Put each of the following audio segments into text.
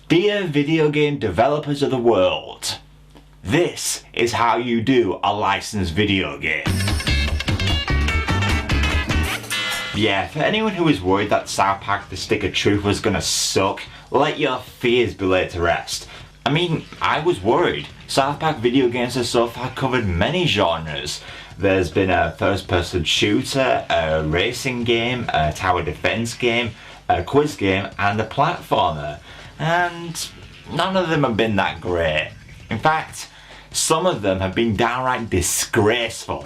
Dear video game developers of the world, this is how you do a licensed video game. Yeah, for anyone who was worried that South Park The Stick of Truth was gonna suck, let your fears be laid to rest. I mean, I was worried. South Park video games have so far covered many genres. There's been a first-person shooter, a racing game, a tower defense game, a quiz game, and a platformer. And none of them have been that great. In fact, some of them have been downright disgraceful.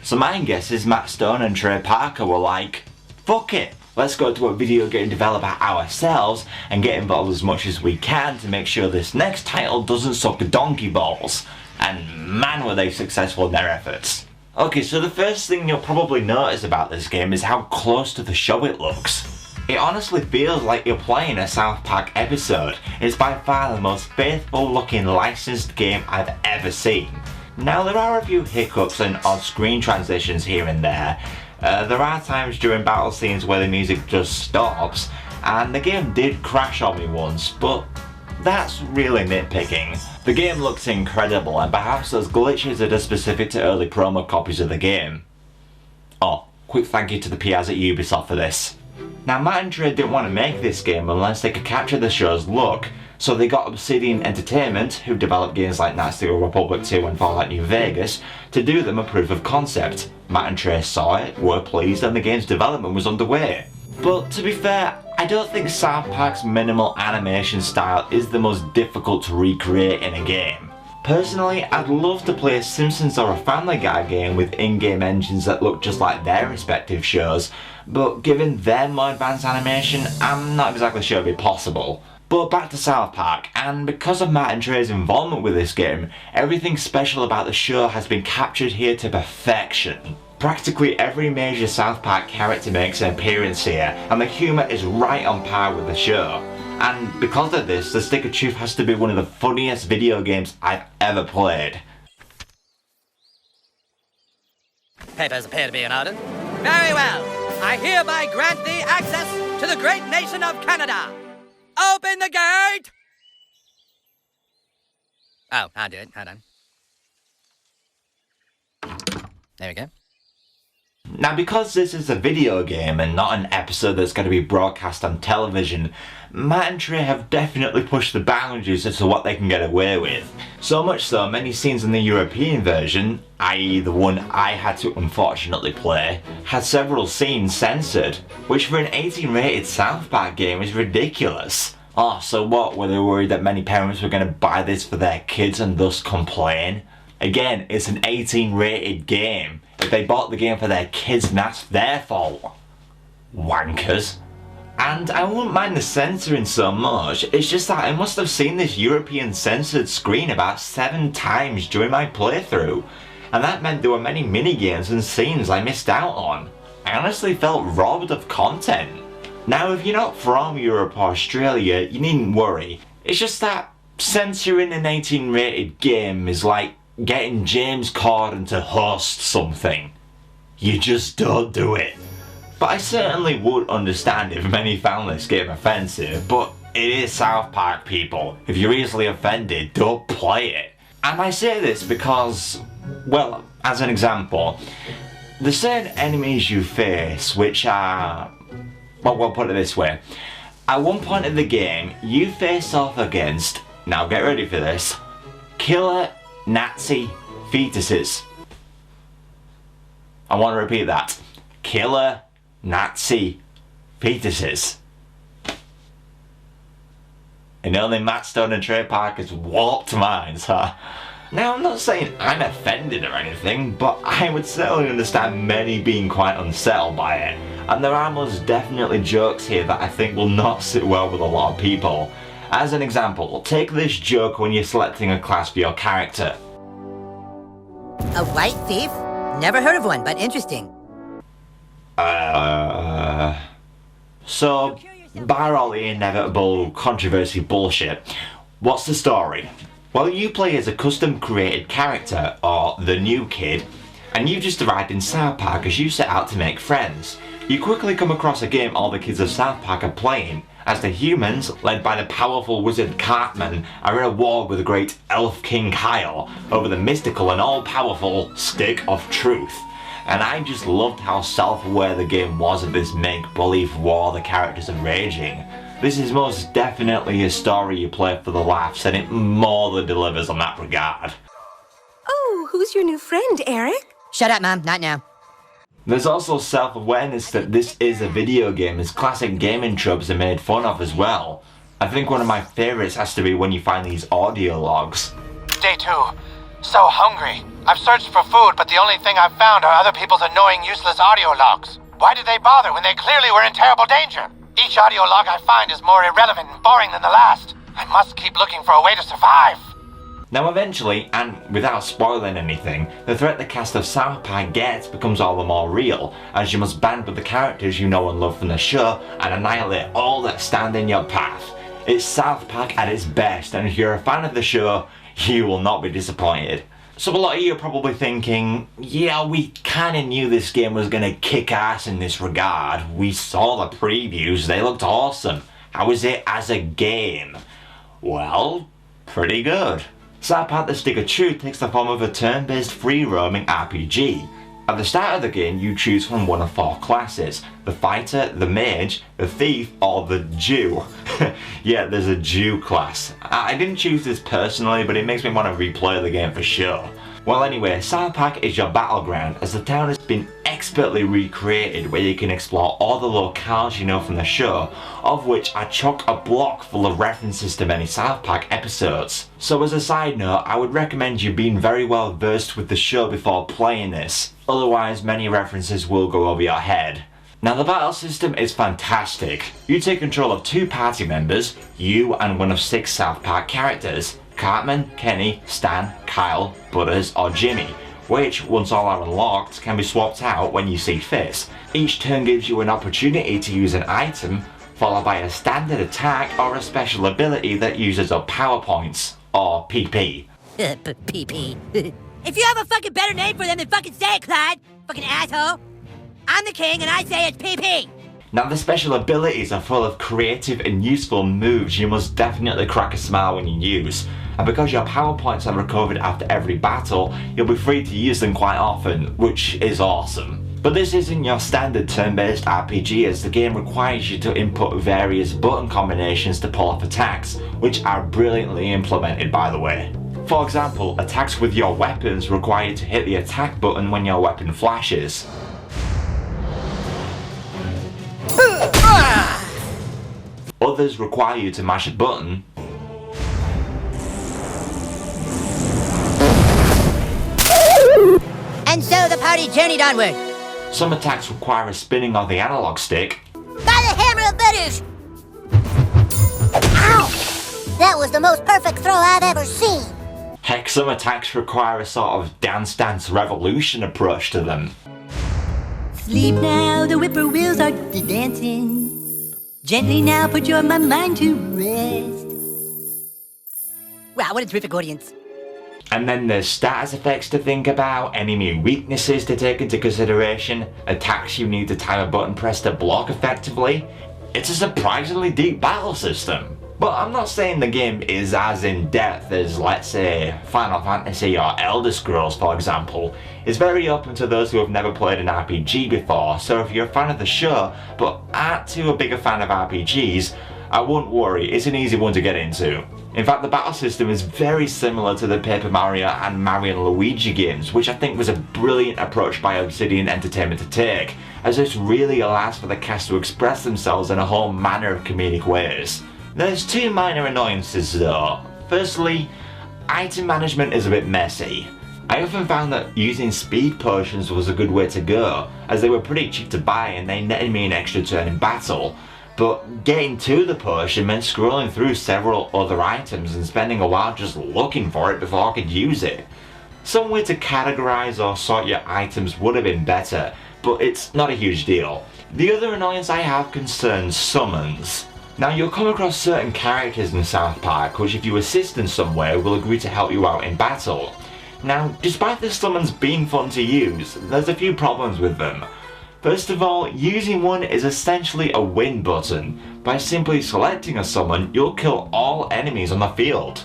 So my guess is Matt Stone and Trey Parker were like, fuck it, let's go to a video game developer ourselves and get involved as much as we can to make sure this next title doesn't suck donkey balls. And man were they successful in their efforts. Okay, so the first thing you'll probably notice about this game is how close to the show it looks. It honestly feels like you're playing a South Park episode. It's by far the most faithful looking licensed game I've ever seen. Now there are a few hiccups and odd screen transitions here and there. There are times during battle scenes where the music just stops, and the game did crash on me once, but that's really nitpicking. The game looks incredible, and perhaps those glitches are just specific to early promo copies of the game. Oh, quick thank you to the PRs at Ubisoft for this. Now Matt and Trey didn't want to make this game unless they could capture the show's look, so they got Obsidian Entertainment, who developed games like Knights of the Old Republic 2 and Fallout New Vegas, to do them a proof of concept. Matt and Trey saw it, were pleased, and the game's development was underway. But to be fair, I don't think South Park's minimal animation style is the most difficult to recreate in a game. Personally, I'd love to play a Simpsons or a Family Guy game with in-game engines that look just like their respective shows, but given their more advanced animation, I'm not exactly sure it'd be possible. But back to South Park, and because of Matt and Trey's involvement with this game, everything special about the show has been captured here to perfection. Practically every major South Park character makes an appearance here, and the humour is right on par with the show. And because of this, The Stick of Truth has to be one of the funniest video games I've ever played. Papers appear to be in order. Very well. I hereby grant thee access to the great nation of Canada. Open the gate! Oh, I'll do it. Hold on. There we go. Now because this is a video game and not an episode that's going to be broadcast on television, Matt and Trey have definitely pushed the boundaries as to what they can get away with. So much so, many scenes in the European version, i.e. the one I had to unfortunately play, had several scenes censored, which for an 18 rated South Park game is ridiculous. Oh, so what, were they worried that many parents were going to buy this for their kids and thus complain? Again, it's an 18 rated game. If they bought the game for their kids, that's their fault. Wankers. And I wouldn't mind the censoring so much, it's just that I must have seen this European censored screen about 7 times during my playthrough. And that meant there were many minigames and scenes I missed out on. I honestly felt robbed of content. Now if you're not from Europe or Australia, you needn't worry. It's just that censoring an 18 rated game is like getting James Corden to host something. You just don't do it. But I certainly would understand if many found this game offensive, but it is South Park, people. If you're easily offended, don't play it. And I say this because, well, as an example, there's certain enemies you face which are, well, we'll put it this way. At one point in the game, you face off against, now get ready for this, killer Nazi fetuses. I want to repeat that. Killer Nazi fetuses. And only Matt Stone and Trey Parker's warped minds, huh? Now I'm not saying I'm offended or anything, but I would certainly understand many being quite unsettled by it. And there are most definitely jokes here that I think will not sit well with a lot of people. As an example, take this joke when you're selecting a class for your character. A white thief? Never heard of one, but interesting. So, bar all the inevitable controversy bullshit, what's the story? Well, you play as a custom created character, or the new kid, and you've just arrived in South Park as you set out to make friends. You quickly come across a game all the kids of South Park are playing, as the humans, led by the powerful wizard Cartman, are in a war with the great elf king Kyle over the mystical and all-powerful Stick of Truth. And I just loved how self-aware the game was of this make-believe war the characters are raging. This is most definitely a story you play for the laughs, and it more than delivers on that regard. Oh, who's your new friend, Eric? Shut up, Mom. Not now. There's also self-awareness that this is a video game, as classic gaming tropes are made fun of as well. I think one of my favourites has to be when you find these audio logs. Day 2. So hungry. I've searched for food, but the only thing I've found are other people's annoying, useless audio logs. Why did they bother when they clearly were in terrible danger? Each audio log I find is more irrelevant and boring than the last. I must keep looking for a way to survive. Now eventually, and without spoiling anything, the threat the cast of South Park gets becomes all the more real, as you must band with the characters you know and love from the show and annihilate all that stand in your path. It's South Park at its best, and if you're a fan of the show, you will not be disappointed. So a lot of you are probably thinking, yeah, we kinda knew this game was gonna kick ass in this regard. We saw the previews, they looked awesome. How is it as a game? Well, pretty good. South Park The Stick of Truth takes the form of a turn-based free-roaming RPG. At the start of the game, you choose from one of 4 classes: the fighter, the mage, the thief, or the Jew. Yeah, there's a Jew class. I didn't choose this personally, but it makes me want to replay the game for sure. Well anyway, South Park is your battleground, as the town has been expertly recreated, where you can explore all the locales you know from the show, of which are chock-a-block full of references to many South Park episodes. So as a side note, I would recommend you being very well versed with the show before playing this, otherwise many references will go over your head. Now the battle system is fantastic. You take control of 2 party members, you and one of 6 South Park characters: Cartman, Kenny, Stan, Kyle, Butters, or Jimmy, which, once all are unlocked, can be swapped out when you see fit. Each turn gives you an opportunity to use an item, followed by a standard attack or a special ability that uses up power points, or PP. PP. If you have a fucking better name for them, then fucking say it, Clyde. Fucking asshole. I'm the king, and I say it's PP. Now the special abilities are full of creative and useful moves you must definitely crack a smile when you use. And because your power points are recovered after every battle, you'll be free to use them quite often, which is awesome. But this isn't your standard turn-based RPG, as the game requires you to input various button combinations to pull off attacks, which are brilliantly implemented by the way. For example, attacks with your weapons require you to hit the attack button when your weapon flashes. Others require you to mash a button. And so the party journeyed onward. Some attacks require a spinning of the analog stick. By the hammer of Butters! Ow! That was the most perfect throw I've ever seen. Heck, some attacks require a sort of Dance Dance Revolution approach to them. Sleep now, the whippoorwills are dancing. Gently now, put your mind to rest. Wow, what a terrific audience. And then there's status effects to think about, enemy weaknesses to take into consideration, attacks you need to time a button press to block effectively. It's a surprisingly deep battle system. But I'm not saying the game is as in-depth as, let's say, Final Fantasy or Elder Scrolls, for example. It's very open to those who have never played an RPG before, so if you're a fan of the show, but aren't too big a fan of RPGs, I wouldn't worry, it's an easy one to get into. In fact, the battle system is very similar to the Paper Mario and Mario and Luigi games, which I think was a brilliant approach by Obsidian Entertainment to take, as this really allows for the cast to express themselves in a whole manner of comedic ways. There's 2 minor annoyances though. Firstly, item management is a bit messy. I often found that using speed potions was a good way to go, as they were pretty cheap to buy and they netted me an extra turn in battle. But getting to the potion meant scrolling through several other items and spending a while just looking for it before I could use it. Some way to categorize or sort your items would have been better, but it's not a huge deal. The other annoyance I have concerns summons. Now you'll come across certain characters in South Park which, if you assist in some way, will agree to help you out in battle. Now, despite the summons being fun to use, there's a few problems with them. First of all, using one is essentially a win button. By simply selecting a summon, you'll kill all enemies on the field.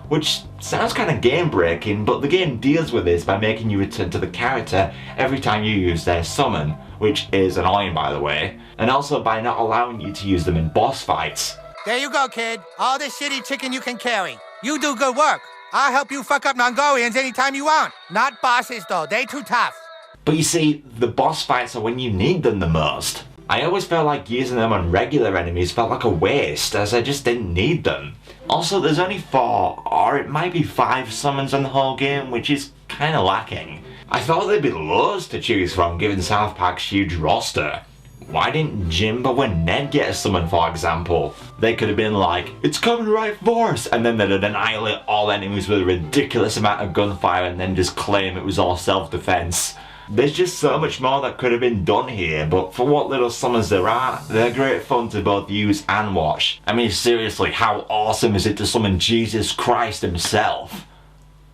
Which sounds kind of game breaking, but the game deals with this by making you return to the character every time you use their summon, which is annoying by the way, and also by not allowing you to use them in boss fights. There you go, kid. All this shitty chicken you can carry. You do good work. I'll help you fuck up Mongolians anytime you want. Not bosses though, they too tough. But you see, the boss fights are when you need them the most. I always felt like using them on regular enemies felt like a waste, as I just didn't need them. Also, there's only 4, or it might be 5 summons on the whole game, which is kinda lacking. I thought there'd be loads to choose from given South Park's huge roster. Why didn't Jimbo and Ned get a summon, for example? They could have been like, it's coming right for us, and then they'd annihilate all enemies with a ridiculous amount of gunfire and then just claim it was all self-defense. There's just so much more that could have been done here, but for what little summons there are, they're great fun to both use and watch. I mean, seriously, how awesome is it to summon Jesus Christ himself?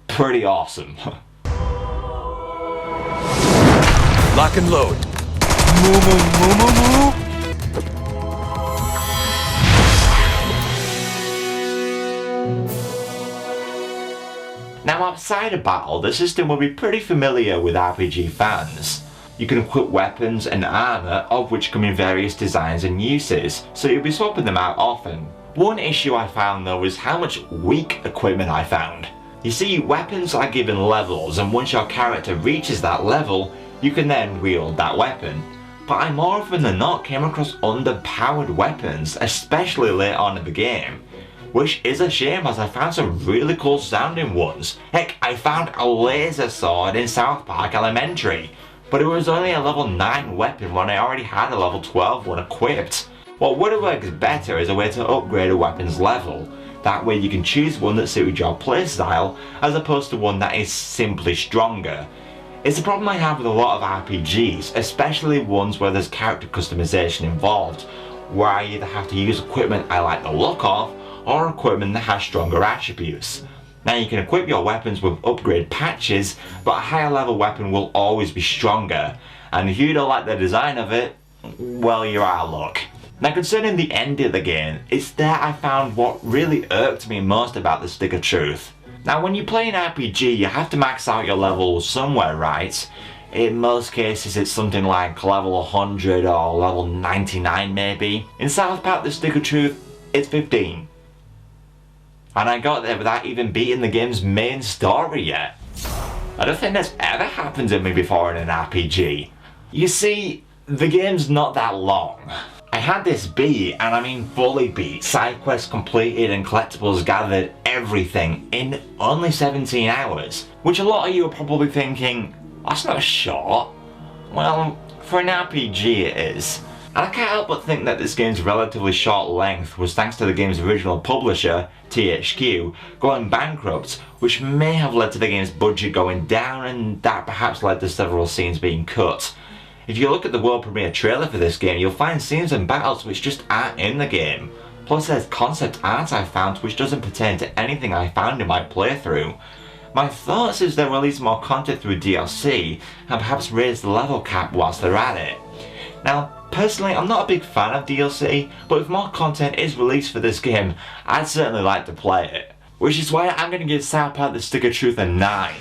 Pretty awesome. Lock and load. Now outside of battle, the system will be pretty familiar with RPG fans. You can equip weapons and armour, of which come in various designs and uses, so you'll be swapping them out often. One issue I found though was how much weak equipment I found. You see, weapons are given levels, and once your character reaches that level, you can then wield that weapon. But I more often than not came across underpowered weapons, especially late on in the game. Which is a shame, as I found some really cool sounding ones. Heck, I found a laser sword in South Park Elementary, but it was only a level 9 weapon when I already had a level 12 one equipped. What would have worked better is a way to upgrade a weapon's level. That way you can choose one that suits your playstyle, as opposed to one that is simply stronger. It's a problem I have with a lot of RPGs, especially ones where there's character customization involved, where I either have to use equipment I like the look of, or equipment that has stronger attributes. Now you can equip your weapons with upgrade patches, but a higher level weapon will always be stronger, and if you don't like the design of it, well, you're out of luck. Now concerning the end of the game, it's there I found what really irked me most about the Stick of Truth. Now when you play an RPG, you have to max out your levels somewhere, right? In most cases it's something like level 100 or level 99 maybe. In South Park the Stick of Truth, it's 15. And I got there without even beating the game's main story yet. I don't think that's ever happened to me before in an RPG. You see, the game's not that long. I had this beat, and I mean fully beat, side quests completed and collectibles gathered, everything, in only 17 hours. Which a lot of you are probably thinking, that's not short. Well, for an RPG it is. And I can't help but think that this game's relatively short length was thanks to the game's original publisher, THQ, going bankrupt, which may have led to the game's budget going down, and that perhaps led to several scenes being cut. If you look at the world premiere trailer for this game, you'll find scenes and battles which just aren't in the game. Plus there's concept art I found which doesn't pertain to anything I found in my playthrough. My thoughts is they'll release more content through DLC, and perhaps raise the level cap whilst they're at it. Now, personally, I'm not a big fan of DLC, but if more content is released for this game, I'd certainly like to play it. Which is why I'm going to give South Park the Stick of Truth a 9.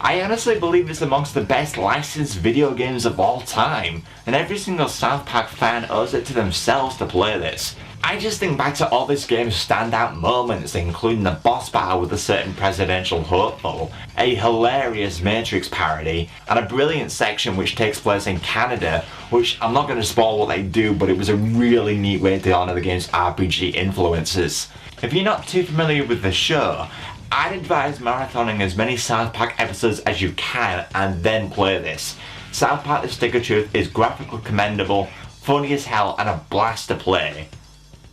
I honestly believe it's amongst the best licensed video games of all time, and every single South Park fan owes it to themselves to play this. I just think back to all this game's standout moments, including the boss battle with a certain presidential hopeful, a hilarious Matrix parody, and a brilliant section which takes place in Canada, which I'm not going to spoil what they do, but it was a really neat way to honour the game's RPG influences. If you're not too familiar with the show, I'd advise marathoning as many South Park episodes as you can and then play this. South Park The Stick of Truth is graphically commendable, funny as hell, and a blast to play.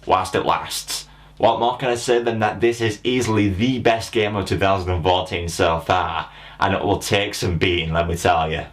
Whilst it lasts. What more can I say than that this is easily the best game of 2014 so far, and it will take some beating, let me tell you.